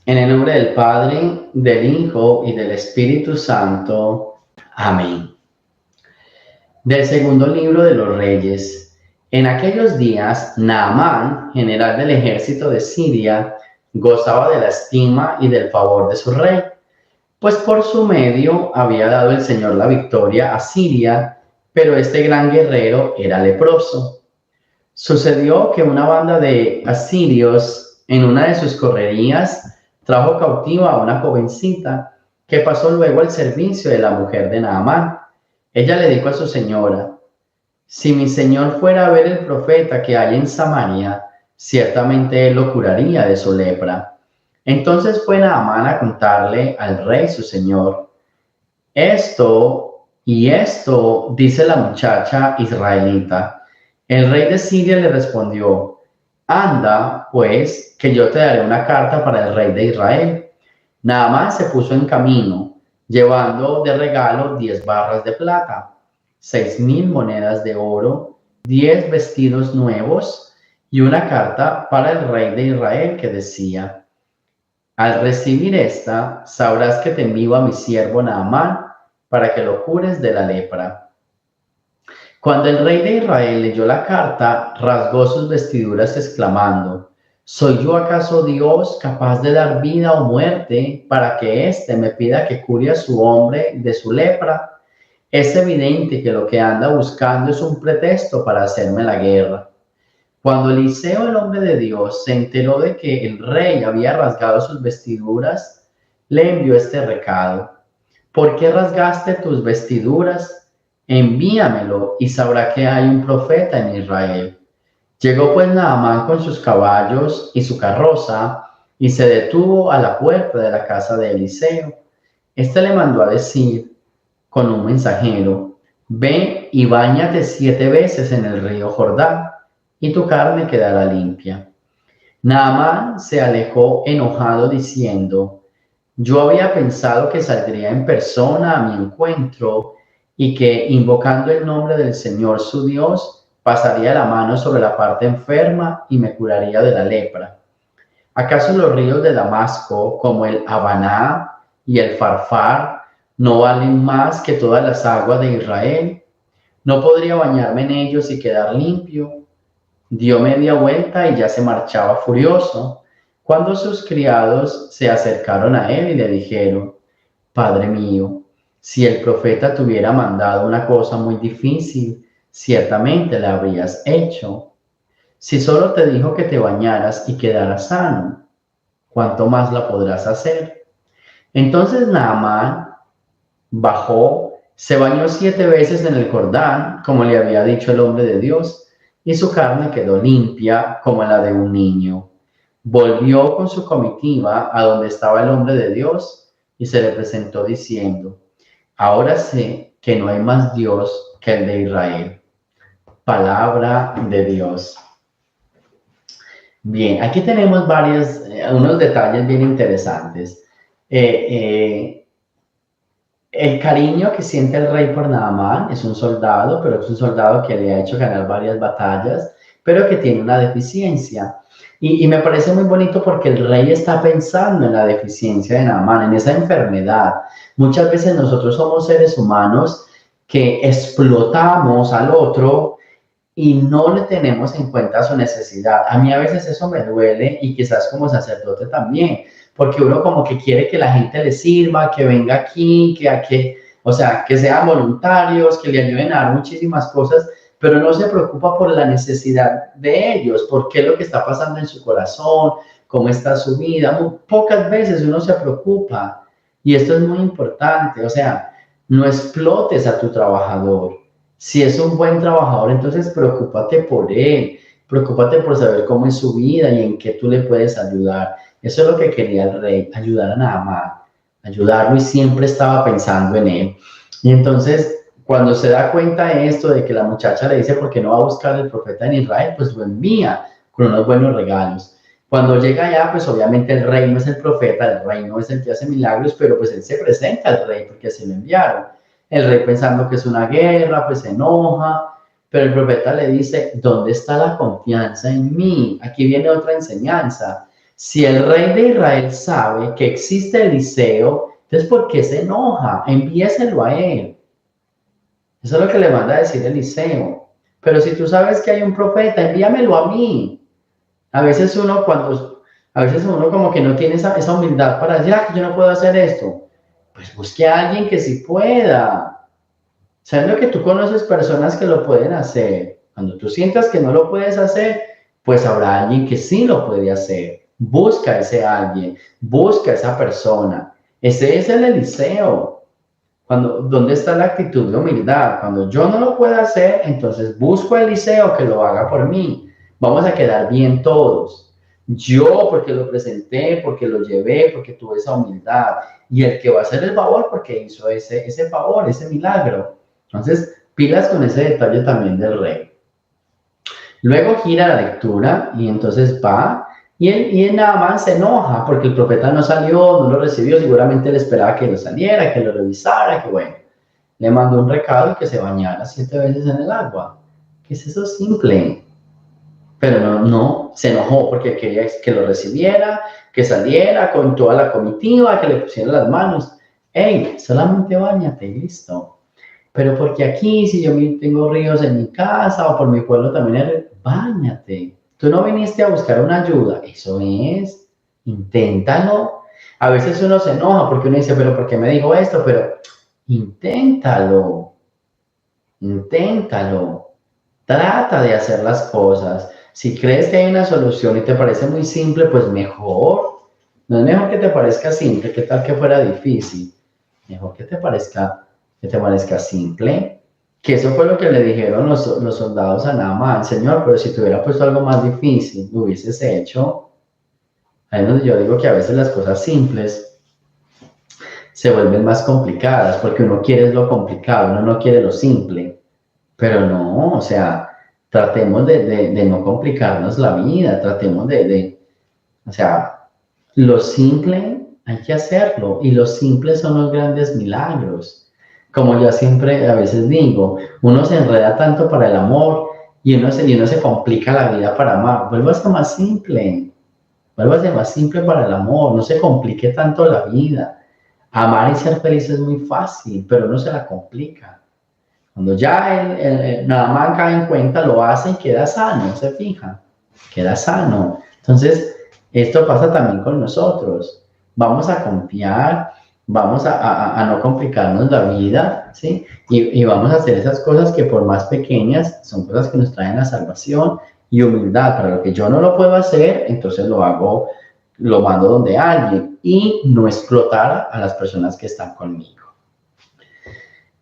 En el nombre del Padre, del Hijo y del Espíritu Santo. Amén. Del segundo libro de los Reyes. En aquellos días, Naamán, general del ejército de Siria, gozaba de la estima y del favor de su rey, pues por su medio había dado el Señor la victoria a Siria, pero este gran guerrero era leproso. Sucedió que una banda de asirios en una de sus correrías trajo cautiva a una jovencita que pasó luego al servicio de la mujer de Naamán. Ella le dijo a su señora: si mi señor fuera a ver el profeta que hay en Samaria, ciertamente él lo curaría de su lepra. Entonces fue Naamán a contarle al rey su señor. Esto dice la muchacha israelita. El rey de Siria le respondió: anda, pues, que yo te daré una carta para el rey de Israel. Naamán se puso en camino, llevando de regalo 10 barras de plata, 6,000 monedas de oro, 10 vestidos nuevos y una carta para el rey de Israel que decía: al recibir esta, sabrás que te envío a mi siervo Naamán para que lo cures de la lepra. Cuando el rey de Israel leyó la carta, rasgó sus vestiduras exclamando: ¿soy yo acaso Dios capaz de dar vida o muerte para que éste me pida que cure a su hombre de su lepra? Es evidente que lo que anda buscando es un pretexto para hacerme la guerra. Cuando Eliseo, el hombre de Dios, se enteró de que el rey había rasgado sus vestiduras, le envió este recado: ¿por qué rasgaste tus vestiduras? Envíamelo y sabrá que hay un profeta en Israel. Llegó pues Naamán con sus caballos y su carroza y se detuvo a la puerta de la casa de Eliseo. Este le mandó a decir con un mensajero: ve y báñate 7 veces en el río Jordán y tu carne quedará limpia. Naamán se alejó enojado diciendo: yo había pensado que saldría en persona a mi encuentro y que, invocando el nombre del Señor su Dios, pasaría la mano sobre la parte enferma y me curaría de la lepra. ¿Acaso los ríos de Damasco, como el Habaná y el Farfar, no valen más que todas las aguas de Israel? ¿No podría bañarme en ellos y quedar limpio? Dio media vuelta y ya se marchaba furioso, cuando sus criados se acercaron a él y le dijeron: Padre mío, si el profeta te hubiera mandado una cosa muy difícil, ciertamente la habrías hecho. Si solo te dijo que te bañaras y quedaras sano, ¿cuánto más la podrás hacer? Entonces Naamán bajó, se bañó 7 veces en el Jordán, como le había dicho el hombre de Dios, y su carne quedó limpia como la de un niño. Volvió con su comitiva a donde estaba el hombre de Dios y se le presentó diciendo: ahora sé que no hay más Dios que el de Israel. Palabra de Dios. Bien, aquí tenemos unos detalles bien interesantes. El cariño que siente el rey por Naamán: es un soldado, pero es un soldado que le ha hecho ganar varias batallas, pero que tiene una deficiencia. Y me parece muy bonito porque el rey está pensando en la deficiencia de Naamán, en esa enfermedad. Muchas veces nosotros somos seres humanos que explotamos al otro y no le tenemos en cuenta su necesidad. A mí a veces eso me duele, y quizás como sacerdote también, porque uno como que quiere que la gente le sirva, que venga aquí, o sea, que sean voluntarios, que le ayuden a dar muchísimas cosas, pero no se preocupa por la necesidad de ellos, por qué es lo que está pasando en su corazón, cómo está su vida. Muy pocas veces uno se preocupa, y esto es muy importante. O sea, no explotes a tu trabajador. Si es un buen trabajador, entonces preocúpate por él, preocúpate por saber cómo es su vida y en qué tú le puedes ayudar. Eso es lo que quería el rey: ayudar a Naamán, ayudarlo, y siempre estaba pensando en él. Y entonces, cuando se da cuenta de esto, de que la muchacha le dice por qué no va a buscar el profeta en Israel, pues lo envía con unos buenos regalos. Cuando llega allá, pues obviamente el rey no es el profeta, el rey no es el que hace milagros, pero pues él se presenta al rey porque así lo enviaron. El rey, pensando que es una guerra, pues se enoja, pero el profeta le dice: ¿dónde está la confianza en mí? Aquí viene otra enseñanza. Si el rey de Israel sabe que existe Eliseo, entonces ¿por qué se enoja? Envíeselo a él. Eso es lo que le manda a decir Eliseo. Pero si tú sabes que hay un profeta, envíamelo a mí. A veces uno como que no tiene esa humildad para decir, que yo no puedo hacer esto. Pues busque a alguien que sí pueda. ¿Sabes lo que tú conoces? Personas que lo pueden hacer. Cuando tú sientas que no lo puedes hacer, pues habrá alguien que sí lo puede hacer. Busca a ese alguien, busca a esa persona. Ese es el Eliseo. ¿Dónde está la actitud de humildad? Cuando yo no lo puedo hacer, entonces busco a Eliseo que lo haga por mí. Vamos a quedar bien todos. Yo porque lo presenté, porque lo llevé, porque tuve esa humildad. Y el que va a hacer el favor porque hizo ese favor, ese milagro. Entonces, pilas con ese detalle también del rey. Luego gira la lectura y entonces va y él nada más se enoja porque el profeta no salió, no lo recibió, seguramente él esperaba que lo saliera, que lo revisara, que bueno, le mandó un recado y que se bañara 7 veces en el agua. ¿Qué es eso simple? Pero no, se enojó porque quería que lo recibiera, que saliera con toda la comitiva, que le pusiera las manos. Hey, solamente bañate y listo. Pero porque aquí, si yo tengo ríos en mi casa o por mi pueblo también, báñate. Tú no viniste a buscar una ayuda. Eso es, inténtalo. A veces uno se enoja porque uno dice, pero ¿por qué me dijo esto? Pero inténtalo. Inténtalo. Trata de hacer las cosas. Si crees que hay una solución y te parece muy simple, pues mejor. No es mejor que te parezca simple, ¿qué tal que fuera difícil? Mejor que te parezca simple, que eso fue lo que le dijeron los soldados a Naamán, Señor, pero si te hubiera puesto algo más difícil, lo hubieses hecho. Ahí es donde yo digo que a veces las cosas simples se vuelven más complicadas, porque uno quiere lo complicado, uno no quiere lo simple, pero no, o sea, tratemos de no complicarnos la vida, tratemos o sea, lo simple hay que hacerlo, y los simples son los grandes milagros. Como yo siempre a veces digo, uno se enreda tanto para el amor y uno se complica la vida para amar. Vuélvase más simple para el amor, no se complique tanto la vida. Amar y ser feliz es muy fácil, pero uno se la complica. Cuando ya nada más cae en cuenta, lo hace y queda sano, se fija, queda sano. Entonces, esto pasa también con nosotros. Vamos a confiar, vamos a no complicarnos la vida, ¿sí? Y vamos a hacer esas cosas que por más pequeñas son cosas que nos traen la salvación y humildad. Para lo que yo no lo puedo hacer, entonces lo mando donde alguien y no explotar a las personas que están conmigo.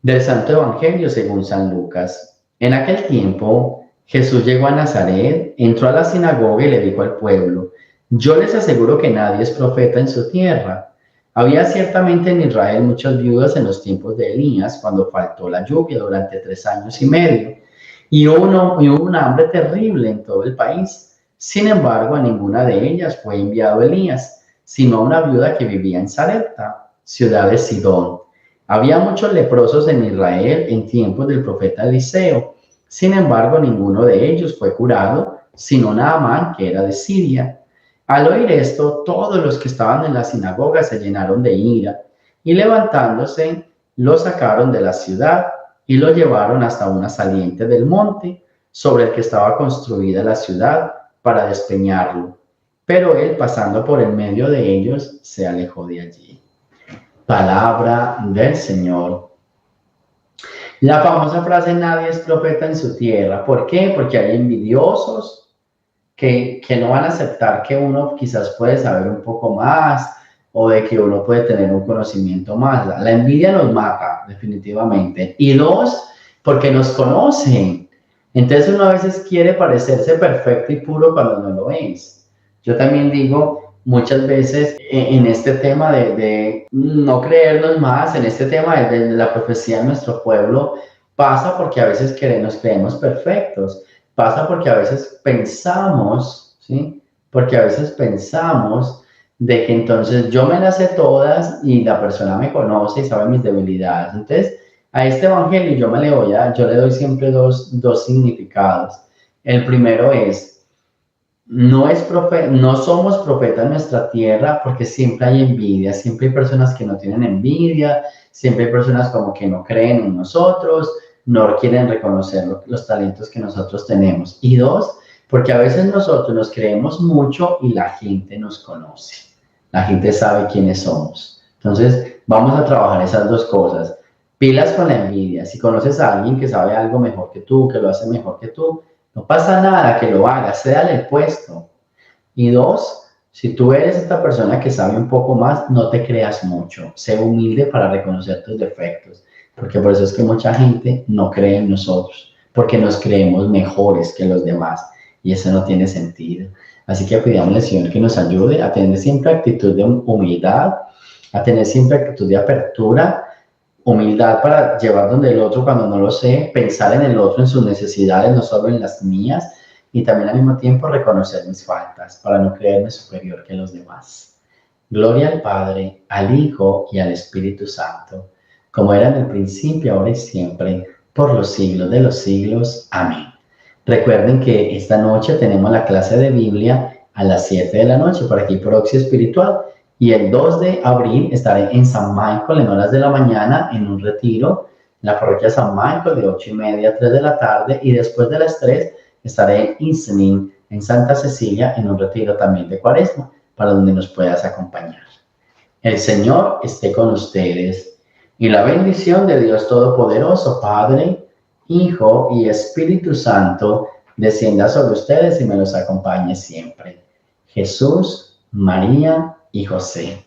Del Santo Evangelio según San Lucas. En aquel tiempo, Jesús llegó a Nazaret, entró a la sinagoga y le dijo al pueblo, yo les aseguro que nadie es profeta en su tierra. Había ciertamente en Israel muchas viudas en los tiempos de Elías, cuando faltó la lluvia durante 3 años y medio, y hubo un hambre terrible en todo el país. Sin embargo, a ninguna de ellas fue enviado Elías, sino a una viuda que vivía en Sarepta, ciudad de Sidón. Había muchos leprosos en Israel en tiempos del profeta Eliseo. Sin embargo, ninguno de ellos fue curado, sino Naamán, que era de Siria. Al oír esto, todos los que estaban en la sinagoga se llenaron de ira y levantándose, lo sacaron de la ciudad y lo llevaron hasta una saliente del monte sobre el que estaba construida la ciudad para despeñarlo. Pero él, pasando por el medio de ellos, se alejó de allí. Palabra del Señor. La famosa frase, nadie es profeta en su tierra. ¿Por qué? Porque hay envidiosos que no van a aceptar que uno quizás puede saber un poco más o de que uno puede tener un conocimiento más. La envidia nos mata, definitivamente. Y 2, porque nos conocen. Entonces uno a veces quiere parecerse perfecto y puro cuando no lo es. Yo también digo, muchas veces en este tema de no creernos más, en este tema de la profecía de nuestro pueblo, pasa porque a veces nos creemos perfectos, pasa porque a veces pensamos, ¿sí? Porque a veces pensamos de que entonces yo me las sé todas y la persona me conoce y sabe mis debilidades. Entonces, a este evangelio yo le doy siempre dos significados. El primero es, no somos profetas en nuestra tierra porque siempre hay envidia, siempre hay personas que no tienen envidia, siempre hay personas como que no creen en nosotros, no quieren reconocer los talentos que nosotros tenemos. Y dos, porque a veces nosotros nos creemos mucho y la gente nos conoce, la gente sabe quiénes somos. Entonces, vamos a trabajar esas dos cosas. Pilas con la envidia. Si conoces a alguien que sabe algo mejor que tú, que lo hace mejor que tú, no pasa nada que lo haga, cédale el puesto. Y dos, si tú eres esta persona que sabe un poco más, no te creas mucho. Sé humilde para reconocer tus defectos. Porque por eso es que mucha gente no cree en nosotros. Porque nos creemos mejores que los demás. Y eso no tiene sentido. Así que pidamos al Señor que nos ayude a tener siempre actitud de humildad, a tener siempre actitud de apertura, humildad para llevar donde el otro cuando no lo sé, pensar en el otro, en sus necesidades, no solo en las mías, y también al mismo tiempo reconocer mis faltas para no creerme superior que los demás. Gloria al Padre, al Hijo y al Espíritu Santo, como era en el principio, ahora y siempre, por los siglos de los siglos. Amén. Recuerden que esta noche tenemos la clase de Biblia a las 7 de la noche por aquí por Oxy Espiritual. Y el 2 de abril estaré en San Michael en horas de la mañana en un retiro en la parroquia San Michael de 8:30 a 3 de la tarde. Y después de las 3 estaré en Isnin, en Santa Cecilia, en un retiro también de Cuaresma, para donde nos puedas acompañar. El Señor esté con ustedes. Y la bendición de Dios Todopoderoso, Padre, Hijo y Espíritu Santo, descienda sobre ustedes y me los acompañe siempre. Jesús, María y José.